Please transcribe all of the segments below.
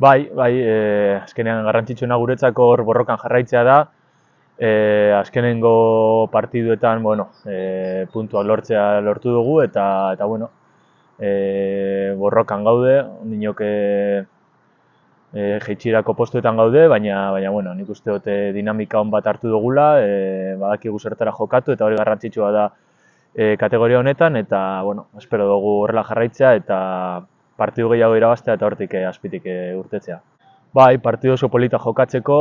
Bai, azkenean garrantzitsuena guretzako hor borrokan jarraitzea da. Azkenengo partiduetan, bueno, puntuak lortu dugu eta bueno, borrokan gaude, ondinok jeitsierako postuetan gaude, baina bueno, nik uste dut dinamika on bat hartu dugula, badakigu zertara jokatu eta hori garrantzitsua da kategoria honetan eta bueno, espero dugu horrela jarraitzea eta partidu gehiago irabaztea eta hortik azpitik urtetzea. Bai, partidu oso polita jokatzeko,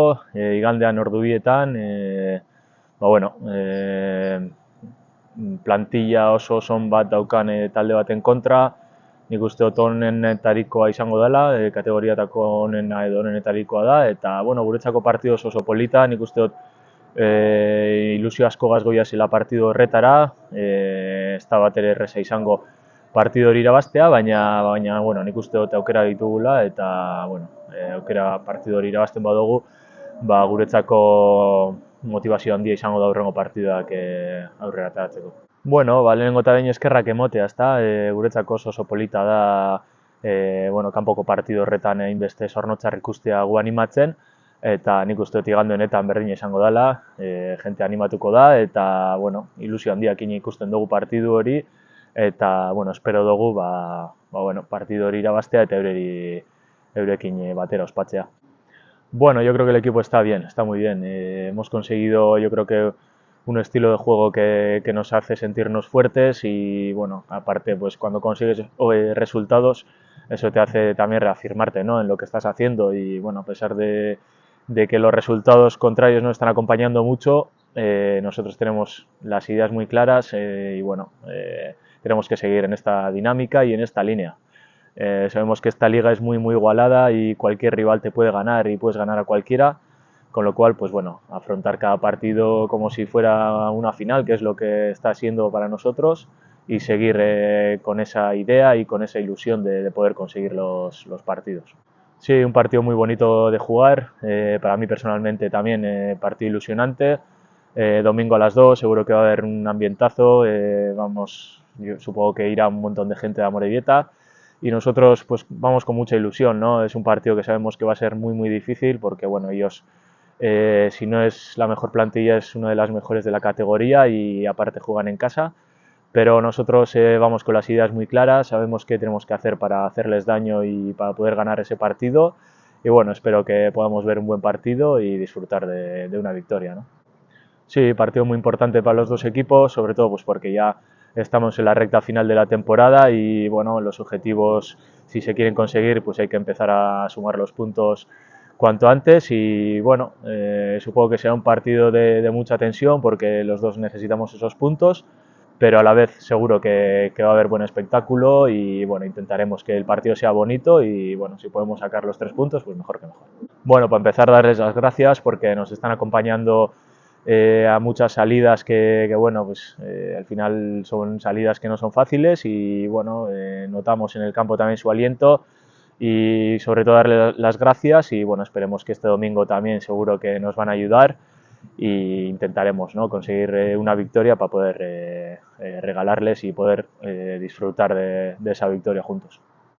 igandean ordu bietan, bueno, plantilla oso on bat daukan talde baten kontra, nik uste dut honenetarikoa izango dela, kategoriatako honena edo honenetarikoa da, eta bueno, guretzako partidu oso polita, nik uste dut ilusio asko gazgoia zela partidu horretara, ez da bat ere erreza izango partidu hori irabaztea, baina bueno, nik uste dut aukera ditugula eta bueno, aukera partidu hori irabazten badugu, guretzako motivazio handia izango da aurrengo partiduak aurrera ateratzeko. Bueno, lehenengo eta behin eskerrak emotea, ezta? Guretzako oso polita da bueno, kanpoko partidu horretan hainbeste zornotzar ikustea gu animatzen, eta nik uste dut igande honetan berdina izango dela, jente animatuko da, eta bueno, ilusio handiakin ikusten dugu partidu hori, eta bueno, espero dugu bueno, partidu hori irabaztea eta eurekin batera ospatzea. Bueno, yo creo que el equipo está bien, está muy bien. Hemos conseguido, yo creo que un estilo de juego que nos hace sentirnos fuertes y bueno, aparte pues cuando consigues resultados, eso te hace también reafirmarte, ¿no?, en lo que estás haciendo y bueno, a pesar de que los resultados contrarios no están acompañando mucho, nosotros tenemos las ideas muy claras y bueno, tenemos que seguir en esta dinámica y en esta línea. Sabemos que esta liga es muy igualada y cualquier rival te puede ganar y puedes ganar a cualquiera, con lo cual, pues bueno, afrontar cada partido como si fuera una final, que es lo que está siendo para nosotros, y seguir con esa idea y con esa ilusión de poder conseguir los partidos. Sí, un partido muy bonito de jugar, para mí personalmente también partido ilusionante. Domingo a las 2, seguro que va a haber un ambientazo, yo supongo que irá un montón de gente de Amorebieta y nosotros pues vamos con mucha ilusión, ¿no? Es un partido que sabemos que va a ser muy difícil porque bueno, ellos si no es la mejor plantilla es una de las mejores de la categoría y aparte juegan en casa, pero nosotros vamos con las ideas muy claras, sabemos qué tenemos que hacer para hacerles daño y para poder ganar ese partido y bueno, espero que podamos ver un buen partido y disfrutar de una victoria, ¿no? Sí, partido muy importante para los dos equipos, sobre todo pues porque ya estamos en la recta final de la temporada y bueno, los objetivos, si se quieren conseguir, pues hay que empezar a sumar los puntos cuanto antes y bueno, supongo que será un partido de mucha tensión porque los dos necesitamos esos puntos, pero a la vez seguro que va a haber buen espectáculo y bueno, intentaremos que el partido sea bonito y bueno, si podemos sacar los 3 puntos, pues mejor que mejor. Bueno, para empezar, darles las gracias porque nos están acompañando a muchas salidas que bueno, pues al final son salidas que no son fáciles y bueno, notamos en el campo también su aliento y sobre todo darle las gracias y bueno, esperemos que este domingo también seguro que nos van a ayudar e intentaremos, ¿no?, conseguir una victoria para poder regalarles y poder disfrutar de esa victoria juntos.